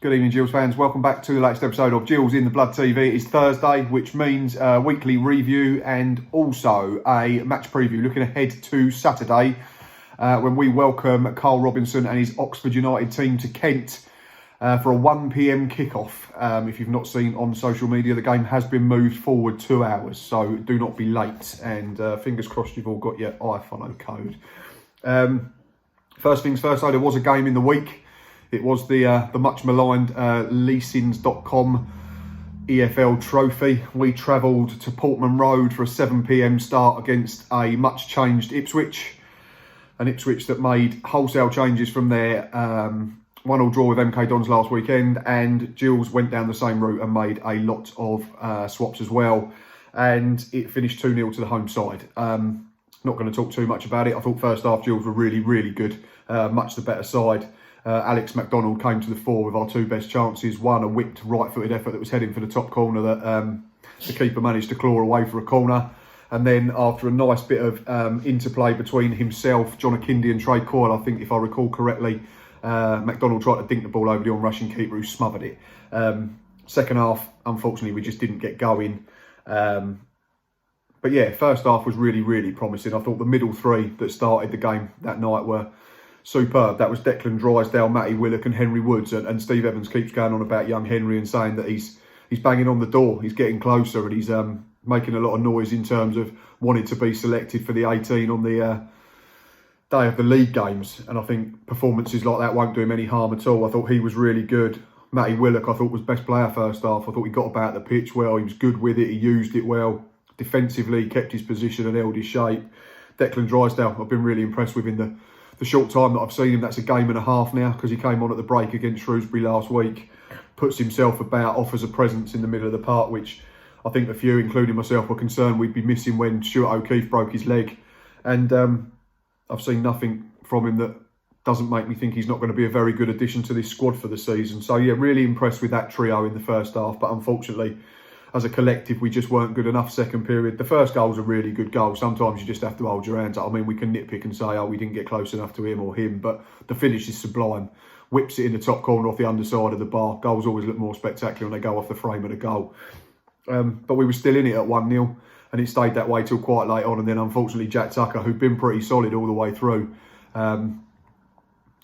Good evening, Gills fans. Welcome back to the latest episode of Gills in the Blood TV. It's Thursday, which means a weekly review and also a match preview looking ahead to Saturday when we welcome Carl Robinson and his Oxford United team to Kent for a 1 p.m. kickoff. If you've not seen on social media, the game has been moved forward 2 hours, so do not be late. And fingers crossed you've all got your iFollow code. First things first, though, there was a game in the week. It was the much maligned leasings.com EFL trophy. We travelled to Portman Road for a 7 p.m. start against a much changed Ipswich. An Ipswich that made wholesale changes from their 1-1 draw with MK Dons last weekend, and Gills went down the same route and made a lot of swaps as well. And it finished 2-0 to the home side. Not going to talk too much about it. I thought first half Gills were really good, much the better side. Alex McDonald came to the fore with our two best chances. One, a whipped right-footed effort that was heading for the top corner that the keeper managed to claw away for a corner. And then after a nice bit of interplay between himself, John Akindi and Trey Coyle, I think if I recall correctly, McDonald tried to dink the ball over the on-rushing keeper who smothered it. Second half, unfortunately, we just didn't get going. But yeah, first half was really promising. I thought the middle three that started the game that night were superb. That was Declan Drysdale, Matty Willock and Henry Woods. And Steve Evans keeps going on about young Henry and saying that he's banging on the door. He's getting closer and he's making a lot of noise in terms of wanting to be selected for the 18 on the day of the league games. And I think performances like that won't do him any harm at all. I thought he was really good. Matty Willock, I thought, was best player first half. I thought he got about the pitch well. He was good with it. He used it well. Defensively, kept his position and held his shape. Declan Drysdale, I've been really impressed with in the short time that I've seen him. That's a game and a half now, because he came on at the break against Shrewsbury last week. Puts himself about, offers a presence in the middle of the park, which I think a few, including myself, were concerned we'd be missing when Stuart O'Keefe broke his leg. And I've seen nothing from him that doesn't make me think he's not going to be a very good addition to this squad for the season. So yeah, really impressed with that trio in the first half. But unfortunately, as a collective, we just weren't good enough second period. The first goal was a really good goal. Sometimes you just have to hold your hands up. I mean, we can nitpick and say, oh, we didn't get close enough to him or him, but the finish is sublime. Whips it in the top corner off the underside of the bar. Goals always look more spectacular when they go off the frame of the goal. But we were still in it at 1-0, and it stayed that way till quite late on. And then, unfortunately, Jack Tucker, who'd been pretty solid all the way through,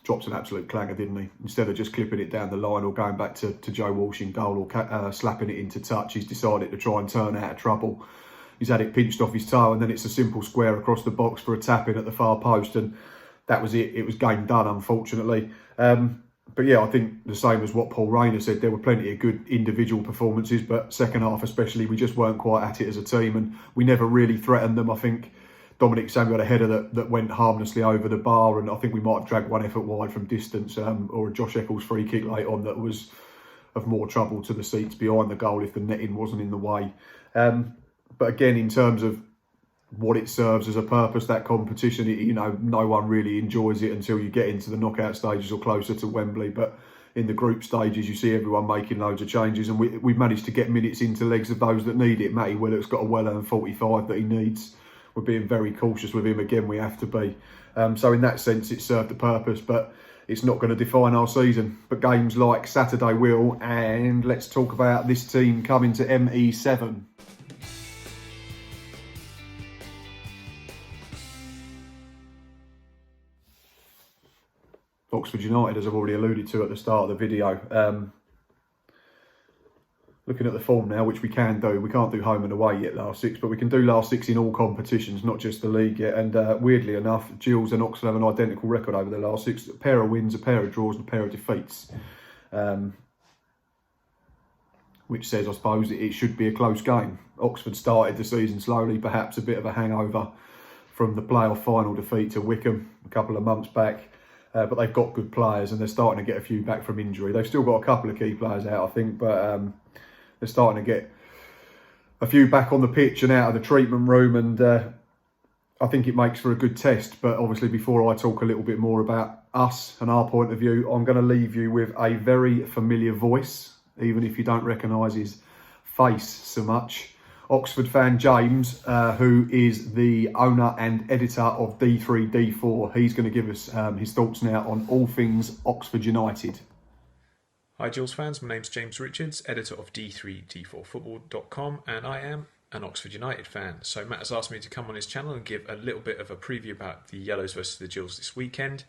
drops an absolute clanger, didn't he? Instead of just clipping it down the line or going back to Joe Walsh in goal or slapping it into touch, he's decided to try and turn out of trouble. He's had it pinched off his toe, and then it's a simple square across the box for a tap-in at the far post, and that was it. It was game done, unfortunately. But yeah, I think the same as what Paul Rayner said, there were plenty of good individual performances, but second half especially, we just weren't quite at it as a team, and we never really threatened them. I think Dominic Samuel had a header that went harmlessly over the bar, and I think we might have dragged one effort wide from distance, or a Josh Eccles free kick late on that was of more trouble to the seats behind the goal if the netting wasn't in the way. But again, in terms of what it serves as a purpose, that competition, no one really enjoys it until you get into the knockout stages or closer to Wembley. But in the group stages, you see everyone making loads of changes, and we've managed to get minutes into legs of those that need it. Matty Willock's got a well-earned 45 that he needs. We're being very cautious with him again. We have to be. So in that sense, it served the purpose, but it's not going to define our season. But games like Saturday will. And let's talk about this team coming to ME7. Oxford United, as I've already alluded to at the start of the video. Looking at the form now, which we can do. We can't do home and away yet, last six, but we can do last six in all competitions, not just the league yet. And weirdly enough, Gills and Oxford have an identical record over the last six. A pair of wins, a pair of draws and a pair of defeats. Which says, I suppose, it should be a close game. Oxford started the season slowly, perhaps a bit of a hangover from the playoff final defeat to Wickham a couple of months back. But they've got good players and they're starting to get a few back from injury. They've still got a couple of key players out, I think, but they're starting to get a few back on the pitch and out of the treatment room, and I think it makes for a good test. But obviously, before I talk a little bit more about us and our point of view, I'm going to leave you with a very familiar voice, even if you don't recognise his face so much. Oxford fan James, who is the owner and editor of D3D4. He's going to give us his thoughts now on all things Oxford United. Hi Jules fans, my name's James Richards, editor of D3D4Football.com, and I am an Oxford United fan. So Matt has asked me to come on his channel and give a little bit of a preview about the Yellows versus the Gills this weekend.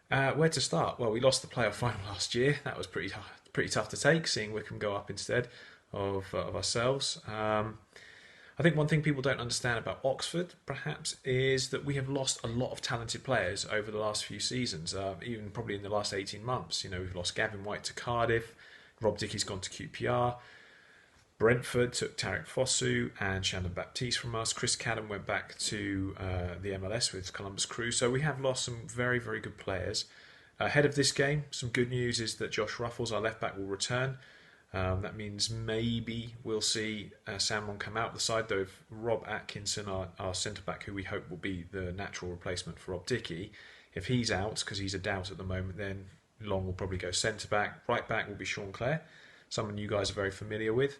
Where to start? Well, we lost the playoff final last year. That was pretty tough to take, seeing Wycombe go up instead of ourselves. I think one thing people don't understand about Oxford, perhaps, is that we have lost a lot of talented players over the last few seasons, even probably in the last 18 months. You know, we've lost Gavin White to Cardiff, Rob Dickey's gone to QPR, Brentford took Tarek Fosu and Shannon Baptiste from us, Chris Cadden went back to the MLS with Columbus Crew, so we have lost some very, very good players. Ahead of this game, some good news is that Josh Ruffles, our left back, will return. That means maybe we'll see Salmon come out the side, though if Rob Atkinson, our centre-back, who we hope will be the natural replacement for Rob Dickey, if he's out, because he's a doubt at the moment, then Long will probably go centre-back. Right back will be Sean Clare, someone you guys are very familiar with.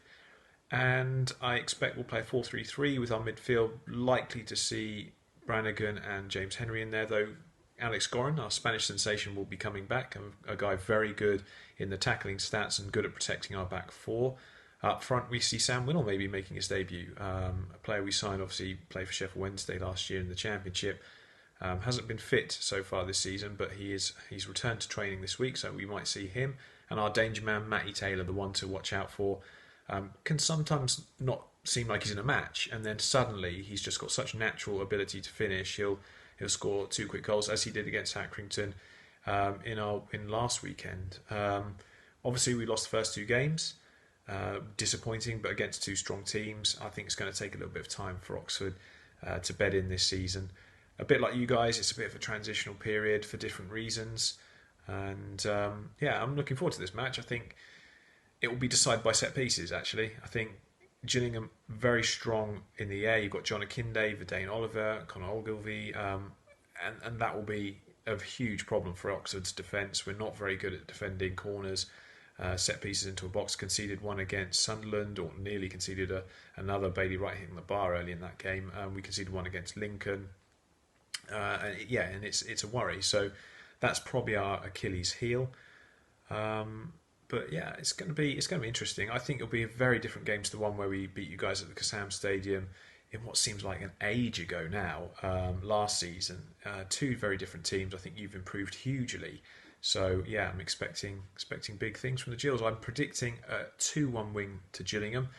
And I expect we'll play 4-3-3 with our midfield, likely to see Brannigan and James Henry in there, though Alex Gorin, our Spanish sensation, will be coming back, a guy very good in the tackling stats and good at protecting our back four. Up front, we see Sam Winnell maybe making his debut. A player we signed, obviously, played for Sheffield Wednesday last year in the Championship. Hasn't been fit so far this season, but he's returned to training this week, so we might see him. And our danger man, Matty Taylor, the one to watch out for, can sometimes not seem like he's in a match, and then suddenly he's just got such natural ability to finish. He'll score 2 quick goals, as he did against Accrington in last weekend. Obviously, we lost the first 2 games. Disappointing, but against 2 strong teams. I think it's going to take a little bit of time for Oxford to bed in this season. A bit like you guys, it's a bit of a transitional period for different reasons. And I'm looking forward to this match. I think it will be decided by set pieces, actually. I think Gillingham very strong in the air. You've got John Akinde, Verdane Oliver, Conor Ogilvie, and that will be a huge problem for Oxford's defence. We're not very good at defending corners, set pieces into a box. Conceded one against Sunderland, or nearly conceded another. Bailey Wright hitting the bar early in that game. We conceded one against Lincoln, and it's a worry. So that's probably our Achilles heel. But yeah, it's going to be interesting. I think it'll be a very different game to the one where we beat you guys at the Kassam Stadium in what seems like an age ago now, last season. 2 very different teams. I think you've improved hugely. So yeah, I'm expecting big things from the Gills. I'm predicting a 2-1 win to Gillingham.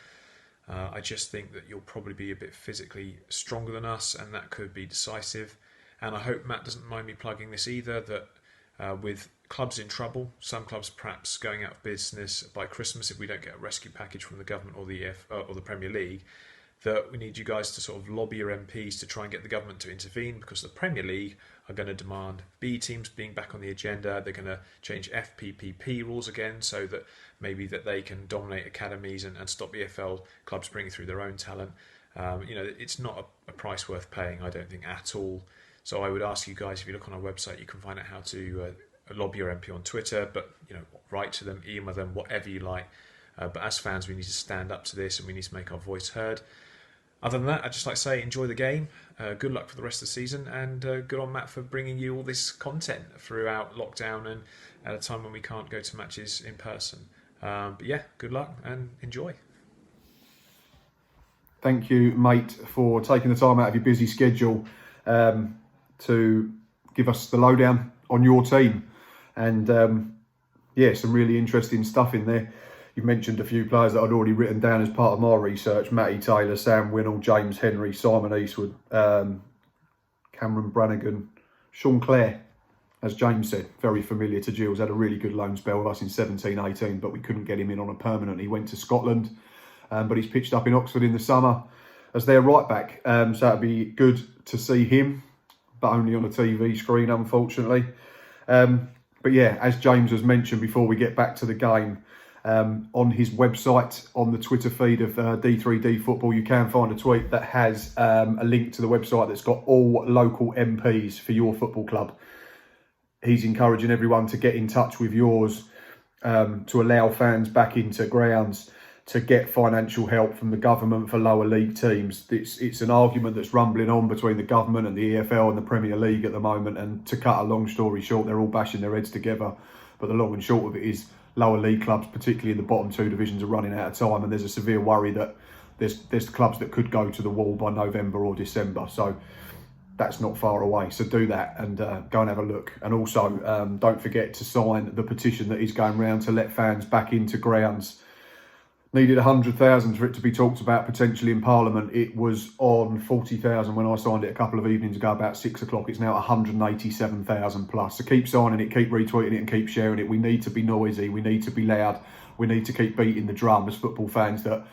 I just think that you'll probably be a bit physically stronger than us, and that could be decisive. And I hope Matt doesn't mind me plugging this either, that with clubs in trouble, some clubs perhaps going out of business by Christmas if we don't get a rescue package from the government or the Premier League, that we need you guys to sort of lobby your MPs to try and get the government to intervene, because the Premier League are going to demand B teams being back on the agenda. They're going to change FPPP rules again, so that maybe that they can dominate academies and stop EFL clubs bringing through their own talent. It's not a price worth paying, I don't think, at all. So I would ask you guys, if you look on our website, you can find out how to lobby your MP on Twitter, but write to them, email them, whatever you like. But as fans, we need to stand up to this, and we need to make our voice heard. Other than that, I'd just like to say, enjoy the game. Good luck for the rest of the season, and good on Matt for bringing you all this content throughout lockdown and at a time when we can't go to matches in person. But yeah, good luck and enjoy. Thank you, mate, for taking the time out of your busy schedule to give us the lowdown on your team. And some really interesting stuff in there. You've mentioned a few players that I'd already written down as part of my research: Matty Taylor, Sam Winnell, James Henry, Simon Eastwood, Cameron Brannigan, Sean Clare, as James said, very familiar to Gills, had a really good loan spell with us in 17-18, but we couldn't get him in on a permanent. He went to Scotland, but he's pitched up in Oxford in the summer as their right back. So it'd be good to see him, but only on a TV screen, unfortunately. But yeah, as James has mentioned before we get back to the game, on his website, on the Twitter feed of D3D Football, you can find a tweet that has a link to the website that's got all local MPs for your football club. He's encouraging everyone to get in touch with yours, to allow fans back into grounds, to get financial help from the government for lower league teams. It's an argument that's rumbling on between the government and the EFL and the Premier League at the moment, and to cut a long story short, they're all bashing their heads together But the long and short of it is lower league clubs, particularly in the bottom 2 divisions, are running out of time, and there's a severe worry that there's clubs that could go to the wall by November or December. So that's not far away. So do that and go and have a look. And also don't forget to sign the petition that is going round to let fans back into grounds. Needed 100,000 for it to be talked about potentially in Parliament. It was on 40,000 when I signed it a couple of evenings ago, about 6 o'clock. It's now 187,000 plus. So keep signing it, keep retweeting it and keep sharing it. We need to be noisy, we need to be loud, we need to keep beating the drum as football fans that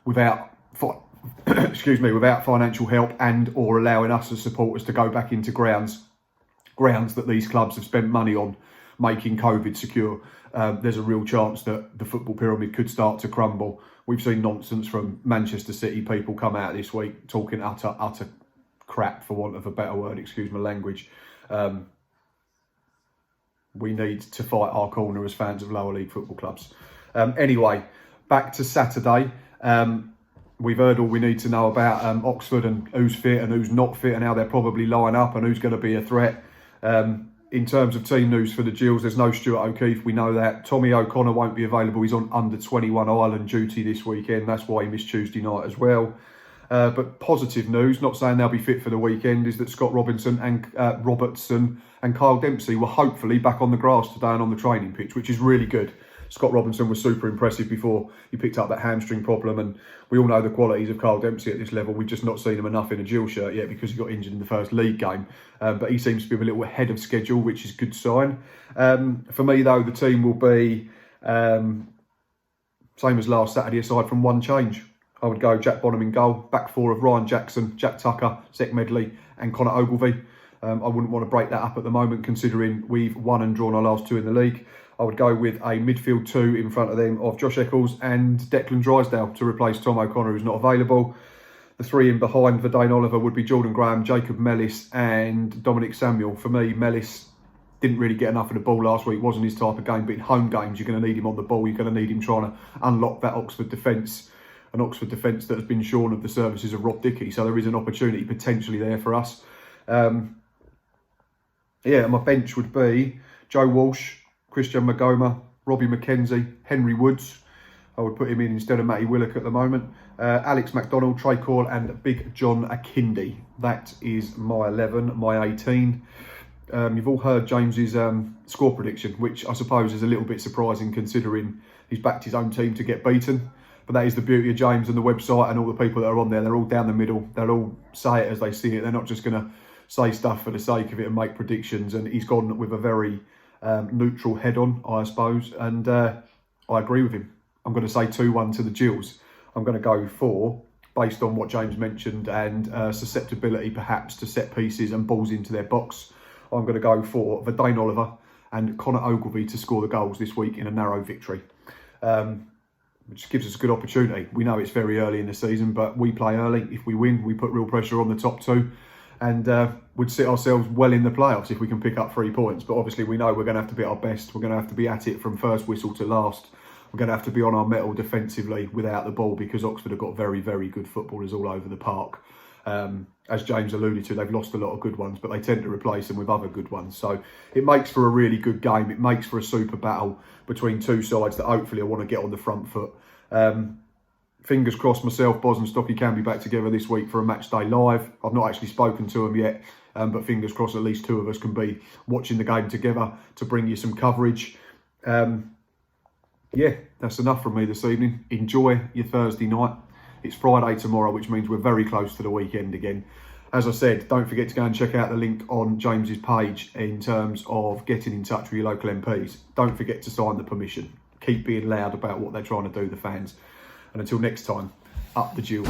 without financial help and or allowing us as supporters to go back into grounds that these clubs have spent money on making COVID secure, there's a real chance that the football pyramid could start to crumble. We've seen nonsense from Manchester City people come out this week talking utter crap, for want of a better word, excuse my language. We need to fight our corner as fans of lower league football clubs. Anyway, back to Saturday. We've heard all we need to know about Oxford and who's fit and who's not fit and how they're probably line up and who's going to be a threat. In terms of team news for the Gills, there's no Stuart O'Keefe, we know that. Tommy O'Connor won't be available, he's on under-21 Ireland duty this weekend, that's why he missed Tuesday night as well. But positive news, not saying they'll be fit for the weekend, is that Scott Robertson and Kyle Dempsey were hopefully back on the grass today and on the training pitch, which is really good. Scott Robinson was super impressive before he picked up that hamstring problem, and we all know the qualities of Kyle Dempsey at this level. We've just not seen him enough in a Gill shirt yet because he got injured in the first league game, but he seems to be a little ahead of schedule, which is a good sign. For me though, the team will be same as last Saturday aside from one change. I would go Jack Bonham in goal, back 4 of Ryan Jackson, Jack Tucker, Zach Medley and Connor Ogilvie. I wouldn't want to break that up at the moment considering we've won and drawn our last 2 in the league. I would go with a midfield 2 in front of them of Josh Eccles and Declan Drysdale to replace Tom O'Connor, who's not available. The 3 in behind for Dane Oliver would be Jordan Graham, Jacob Mellis and Dominic Samuel. For me, Mellis didn't really get enough of the ball last week, wasn't his type of game, but in home games you're going to need him on the ball, you're going to need him trying to unlock that Oxford defence, an Oxford defence that has been shorn of the services of Rob Dickey, so there is an opportunity potentially there for us. My bench would be Joe Walsh, Christian Magoma, Robbie McKenzie, Henry Woods. I would put him in instead of Matty Willock at the moment. Alex MacDonald, Trey Coyle and Big John Akindi. That is my 11, my 18. You've all heard James's score prediction, which I suppose is a little bit surprising considering he's backed his own team to get beaten. But that is the beauty of James and the website and all the people that are on there. They're all down the middle. They'll all say it as they see it. They're not just going to say stuff for the sake of it and make predictions. And he's gone with a very neutral head on, I suppose, and I agree with him. I'm going to say 2-1 to the Gills. I'm going to go for, based on what James mentioned and susceptibility perhaps to set pieces and balls into their box, I'm going to go for Dane Oliver and Connor Ogilvie to score the goals this week in a narrow victory, which gives us a good opportunity. We know it's very early in the season, but we play early. If we win, we put real pressure on the top 2. And would sit ourselves well in the playoffs if we can pick up 3 points. But obviously we know we're going to have to be at our best. We're going to have to be at it from first whistle to last. We're going to have to be on our mettle defensively without the ball because Oxford have got very, very good footballers all over the park. As James alluded to, they've lost a lot of good ones, but they tend to replace them with other good ones. So it makes for a really good game. It makes for a super battle between 2 sides that hopefully I want to get on the front foot. Fingers crossed myself, Boz and Stocky can be back together this week for a match day live. I've not actually spoken to them yet, but fingers crossed at least 2 of us can be watching the game together to bring you some coverage. That's enough from me this evening. Enjoy your Thursday night. It's Friday tomorrow, which means we're very close to the weekend again. As I said, don't forget to go and check out the link on James's page in terms of getting in touch with your local MPs. Don't forget to sign the permission. Keep being loud about what they're trying to do, the fans. And until next time, up the Gills.